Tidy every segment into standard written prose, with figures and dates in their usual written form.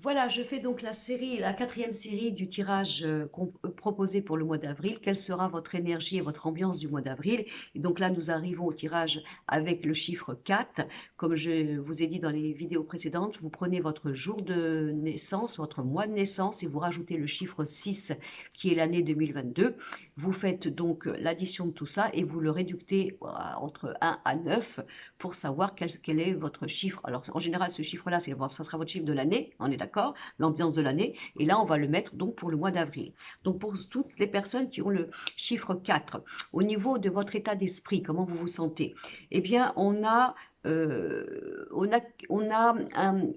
Voilà, je fais donc la quatrième série du tirage proposé pour le mois d'avril. Quelle sera votre énergie et votre ambiance du mois d'avril? Et donc là, nous arrivons au tirage avec le chiffre 4. Comme je vous ai dit dans les vidéos précédentes, vous prenez votre jour de naissance, votre mois de naissance et vous rajoutez le chiffre 6 qui est l'année 2022. Vous faites donc l'addition de tout ça et vous le réductez entre 1 à 9 pour savoir quel est votre chiffre. Alors en général, ce chiffre-là, ça sera votre chiffre de l'année, on est d'accord? L'ambiance de l'année, et là on va le mettre donc pour le mois d'avril. Donc pour toutes les personnes qui ont le chiffre 4, au niveau de votre état d'esprit, comment vous vous sentez? Eh bien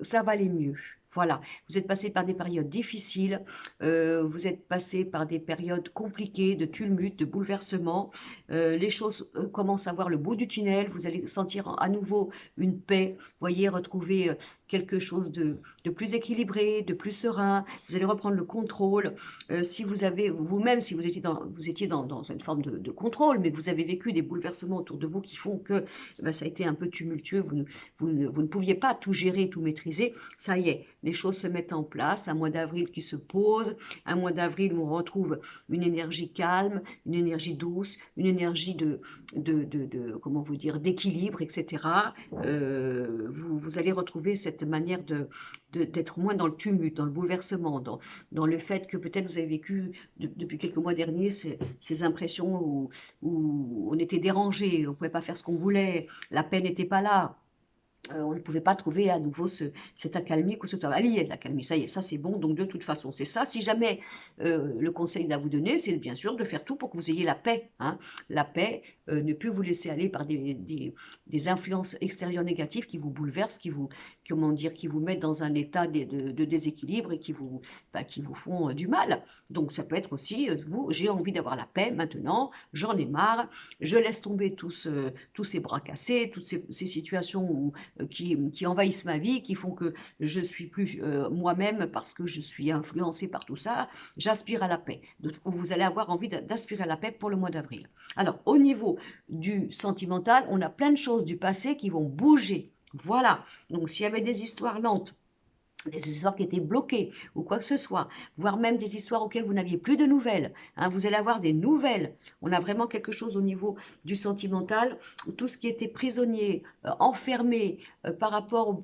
ça va aller mieux. Voilà, vous êtes passé par des périodes difficiles, vous êtes passé par des périodes compliquées, de tumulte, de bouleversement. Les choses commencent à voir le bout du tunnel, vous allez sentir à nouveau une paix, voyez, retrouver quelque chose de plus équilibré, de plus serein, vous allez reprendre le contrôle. Si vous avez, vous-même, si vous étiez dans une forme de contrôle, mais que vous avez vécu des bouleversements autour de vous qui font que ça a été un peu tumultueux, vous ne pouviez pas tout gérer, tout maîtriser, ça y est, les choses se mettent en place, un mois d'avril qui se pose, un mois d'avril où on retrouve une énergie calme, une énergie douce, une énergie comment vous dire, d'équilibre, etc. Vous allez retrouver cette manière d'être moins dans le tumulte, dans le bouleversement, dans le fait que peut-être vous avez vécu depuis quelques mois derniers ces impressions où on était dérangé, on ne pouvait pas faire ce qu'on voulait, la paix n'était pas là. On ne pouvait pas trouver à nouveau cette accalmie ou ce allez, il y a de l'accalmie, ça y est, ça c'est bon, donc de toute façon, c'est ça. Si jamais le conseil à vous donner, c'est bien sûr de faire tout pour que vous ayez la paix. Hein. La paix, ne plus vous laisser aller par des influences extérieures négatives qui vous bouleversent, comment dire, qui vous mettent dans un état de déséquilibre et qui vous font du mal. Donc ça peut être aussi, j'ai envie d'avoir la paix maintenant, j'en ai marre, je laisse tomber tous ces bras cassés, toutes ces situations qui envahissent ma vie, qui font que je suis plus moi-même parce que je suis influencée par tout ça. J'aspire à la paix. Donc, vous allez avoir envie d'aspirer à la paix pour le mois d'avril. Alors, au niveau du sentimental, on a plein de choses du passé qui vont bouger. Voilà. Donc, s'il y avait des histoires lentes, des histoires qui étaient bloquées ou quoi que ce soit, voire même des histoires auxquelles vous n'aviez plus de nouvelles. Hein, vous allez avoir des nouvelles. On a vraiment quelque chose au niveau du sentimental, où tout ce qui était prisonnier, enfermé par rapport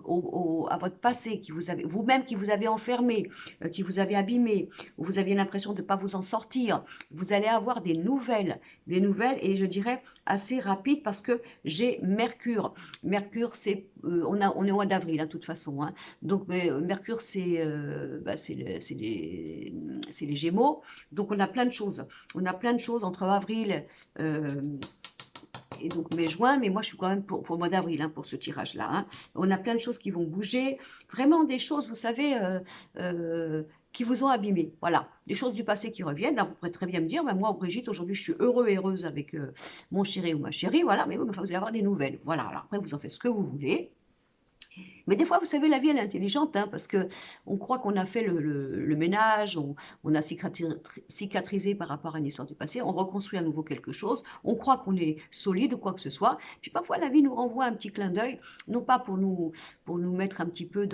à votre passé, vous-même qui vous avez enfermé, qui vous avez abîmé, où vous aviez l'impression de ne pas vous en sortir, vous allez avoir des nouvelles, et je dirais assez rapides parce que j'ai Mercure. Mercure, on est au mois d'avril, de toute façon. Hein. Donc, Mercure, c'est les Gémeaux. Donc, on a plein de choses. On a plein de choses entre avril et donc mai-juin, mais moi je suis quand même pour le mois d'avril, pour ce tirage-là. Hein. On a plein de choses qui vont bouger. Vraiment des choses, vous savez, qui vous ont abîmé. Voilà, des choses du passé qui reviennent. Là, vous pourrez très bien me dire, moi, Brigitte, aujourd'hui, je suis heureux et heureuse avec mon chéri ou ma chérie. Voilà, mais oui, enfin, vous allez avoir des nouvelles. Voilà, alors après, vous en faites ce que vous voulez. Mais des fois, vous savez, la vie, elle est intelligente, parce que on croit qu'on a fait le ménage, on a cicatrisé par rapport à une histoire du passé, on reconstruit à nouveau quelque chose, on croit qu'on est solide ou quoi que ce soit. Puis parfois, la vie nous renvoie un petit clin d'œil, non pas pour nous mettre un petit peu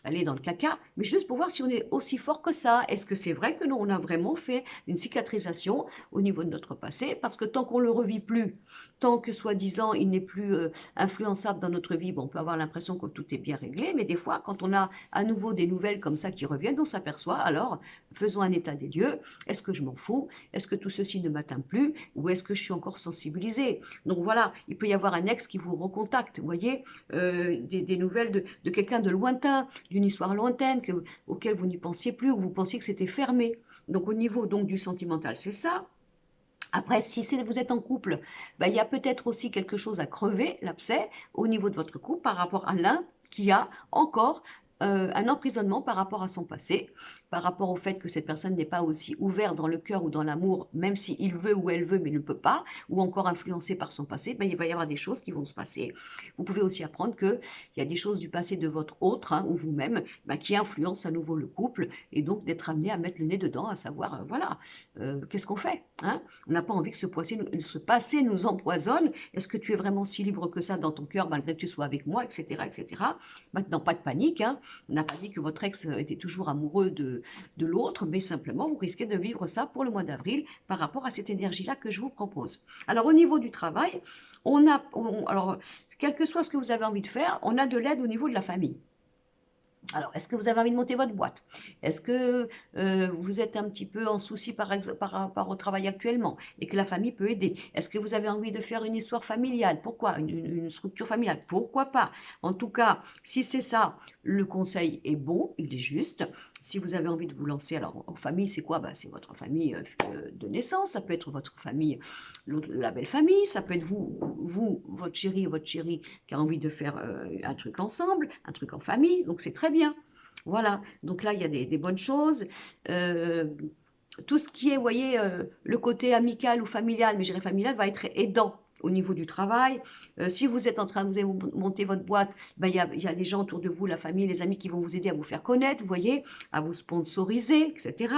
aller dans le caca, mais juste pour voir si on est aussi fort que ça. Est-ce que c'est vrai que nous, on a vraiment fait une cicatrisation au niveau de notre passé? Parce que tant qu'on ne le revit plus, tant que soi-disant il n'est plus influençable dans notre vie, on peut avoir l'impression que tout est bien réglé, mais des fois, quand on a à nouveau des nouvelles comme ça qui reviennent, on s'aperçoit, alors, faisons un état des lieux, est-ce que je m'en fous? Est-ce que tout ceci ne m'atteint plus? Ou est-ce que je suis encore sensibilisée? Donc voilà, il peut y avoir un ex qui vous recontacte, vous voyez, des nouvelles de quelqu'un de lointain, d'une histoire lointaine auquel vous n'y pensiez plus, ou vous pensiez que c'était fermé. Donc au niveau donc, du sentimental, c'est ça. Après, si vous êtes en couple, il y a peut-être aussi quelque chose à crever, l'abcès, au niveau de votre couple par rapport à l'un qui a encore un emprisonnement par rapport à son passé, par rapport au fait que cette personne n'est pas aussi ouverte dans le cœur ou dans l'amour, même s'il veut ou elle veut, mais ne peut pas, ou encore influencé par son passé, il va y avoir des choses qui vont se passer. Vous pouvez aussi apprendre qu'il y a des choses du passé de votre autre, ou vous-même, qui influencent à nouveau le couple, et donc d'être amené à mettre le nez dedans, à savoir, voilà, qu'est-ce qu'on fait, hein? On n'a pas envie que ce passé nous empoisonne. Est-ce que tu es vraiment si libre que ça dans ton cœur, malgré que tu sois avec moi, etc., etc. Maintenant, pas de panique, hein. On n'a pas dit que votre ex était toujours amoureux de l'autre, mais simplement, vous risquez de vivre ça pour le mois d'avril par rapport à cette énergie-là que je vous propose. Alors, au niveau du travail, alors, quel que soit ce que vous avez envie de faire, on a de l'aide au niveau de la famille. Alors, est-ce que vous avez envie de monter votre boîte? Est-ce que vous êtes un petit peu en souci par rapport au travail actuellement et que la famille peut aider? Est-ce que vous avez envie de faire une histoire familiale? Pourquoi? Une structure familiale? Pourquoi pas? En tout cas, si c'est ça, le conseil est bon, il est juste. Si vous avez envie de vous lancer, alors en famille, c'est quoi? C'est votre famille de naissance, ça peut être votre famille, la belle famille, ça peut être vous, votre chéri qui a envie de faire un truc ensemble, un truc en famille, donc c'est très bien. Voilà, donc là, il y a des bonnes choses. Euh, tout ce qui est, vous voyez, le côté amical ou familial, mais je dirais familial, va être aidant au niveau du travail. Si vous êtes en train, vous avez monté votre boîte, il y a des gens autour de vous, la famille, les amis qui vont vous aider à vous faire connaître, vous voyez, à vous sponsoriser, etc.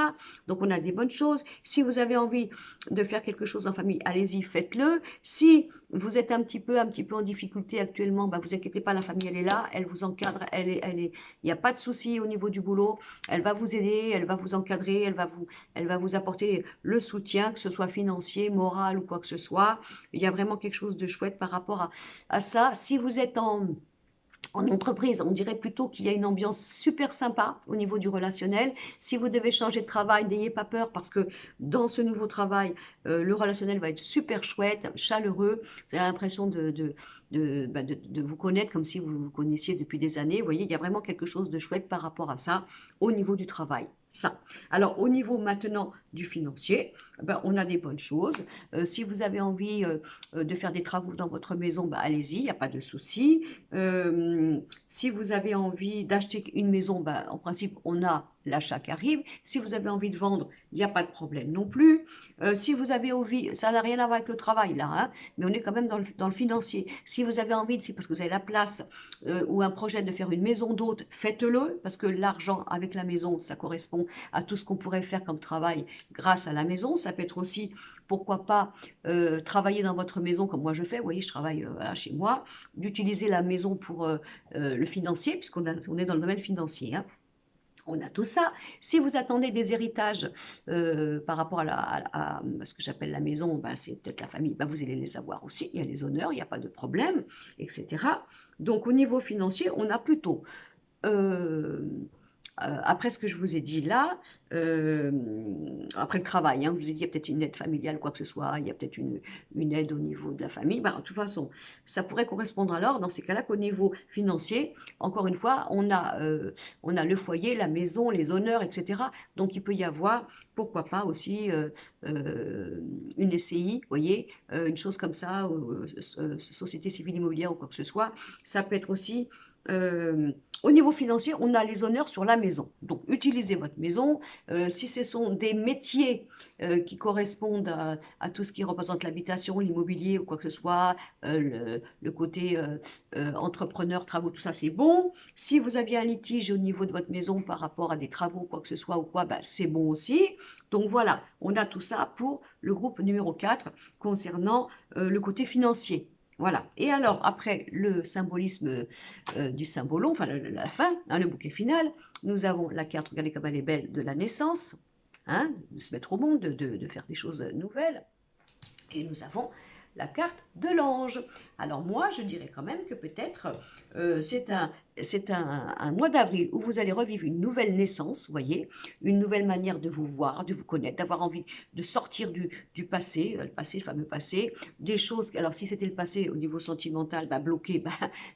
Donc on a des bonnes choses. Si vous avez envie de faire quelque chose en famille, allez-y, faites-le. Si vous êtes un petit peu en difficulté actuellement, vous inquiétez pas, la famille elle est là, elle vous encadre, il n'y a pas de souci au niveau du boulot, elle va vous aider, elle va vous encadrer, elle va vous apporter le soutien, que ce soit financier, moral ou quoi que ce soit. Il y a vraiment quelque chose de chouette par rapport à ça. Si vous êtes en entreprise, on dirait plutôt qu'il y a une ambiance super sympa au niveau du relationnel. Si vous devez changer de travail, n'ayez pas peur parce que dans ce nouveau travail, le relationnel va être super chouette, chaleureux. Vous avez l'impression de vous connaître comme si vous vous connaissiez depuis des années. Vous voyez, il y a vraiment quelque chose de chouette par rapport à ça au niveau du travail. Ça. Alors, au niveau maintenant du financier, on a des bonnes choses. Si vous avez envie de faire des travaux dans votre maison, allez-y, il n'y a pas de souci. Si vous avez envie d'acheter une maison, en principe, on a l'achat qui arrive. Si vous avez envie de vendre, il n'y a pas de problème non plus. Si vous avez envie, ça n'a rien à voir avec le travail là, hein, mais on est quand même dans le financier. Si vous avez envie, c'est parce que vous avez la place ou un projet de faire une maison d'hôte, faites-le, parce que l'argent avec la maison, ça correspond à tout ce qu'on pourrait faire comme travail grâce à la maison. Ça peut être aussi, pourquoi pas, travailler dans votre maison comme moi je fais. Vous voyez, je travaille chez moi, d'utiliser la maison pour le financier, puisqu'on est dans le domaine financier, hein. On a tout ça. Si vous attendez des héritages par rapport à ce que j'appelle la maison, c'est peut-être la famille, vous allez les avoir aussi. Il y a les honneurs, il n'y a pas de problème, etc. Donc au niveau financier, on a plutôt euh, après ce que je vous ai dit là, après le travail, je vous ai dit, il y a peut-être une aide familiale, quoi que ce soit, il y a peut-être une aide au niveau de la famille. De toute façon, ça pourrait correspondre alors, dans ces cas-là, qu'au niveau financier, encore une fois, on a le foyer, la maison, les honneurs, etc. Donc, il peut y avoir, pourquoi pas aussi, une SCI, vous voyez, une chose comme ça, société civile immobilière ou quoi que ce soit. Ça peut être aussi au niveau financier, on a les honneurs sur la maison. Donc, utilisez votre maison. Si ce sont des métiers qui correspondent à tout ce qui représente l'habitation, l'immobilier ou quoi que ce soit, le côté entrepreneur, travaux, tout ça, c'est bon. Si vous aviez un litige au niveau de votre maison par rapport à des travaux, quoi que ce soit ou quoi, c'est bon aussi. Donc, voilà, on a tout ça pour le groupe numéro 4 concernant le côté financier. Voilà. Et alors, après le symbolisme du symbolon, enfin la fin, le bouquet final, nous avons la carte, regardez comme elle est belle, de la naissance, de se mettre au monde, de faire des choses nouvelles. Et nous avons la carte de l'ange. Alors moi, je dirais quand même que peut-être c'est un mois d'avril où vous allez revivre une nouvelle naissance, vous voyez, une nouvelle manière de vous voir, de vous connaître, d'avoir envie de sortir du passé, le fameux passé, des choses, alors si c'était le passé au niveau sentimental, bloqué,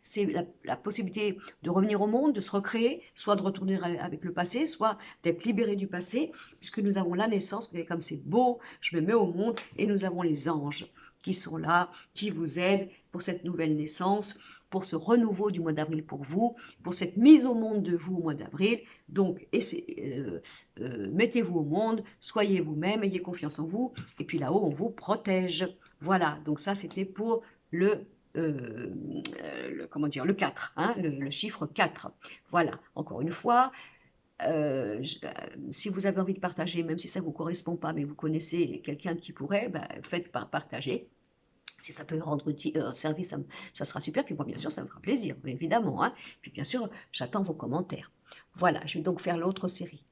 c'est la possibilité de revenir au monde, de se recréer, soit de retourner avec le passé, soit d'être libéré du passé, puisque nous avons la naissance, vous voyez comme c'est beau, je me mets au monde, et nous avons les anges qui sont là, qui vous aident pour cette nouvelle naissance, pour ce renouveau du mois d'avril pour vous, pour cette mise au monde de vous au mois d'avril. Donc, mettez-vous au monde, soyez vous-même, ayez confiance en vous, et puis là-haut, on vous protège. Voilà, donc ça, c'était pour comment dire, le 4, le chiffre 4. Voilà, encore une fois, si vous avez envie de partager, même si ça ne vous correspond pas, mais vous connaissez quelqu'un qui pourrait, faites partager. Si ça peut rendre service, ça sera super. Puis moi, bien sûr, ça me fera plaisir, évidemment, hein. Puis bien sûr, j'attends vos commentaires. Voilà, je vais donc faire l'autre série.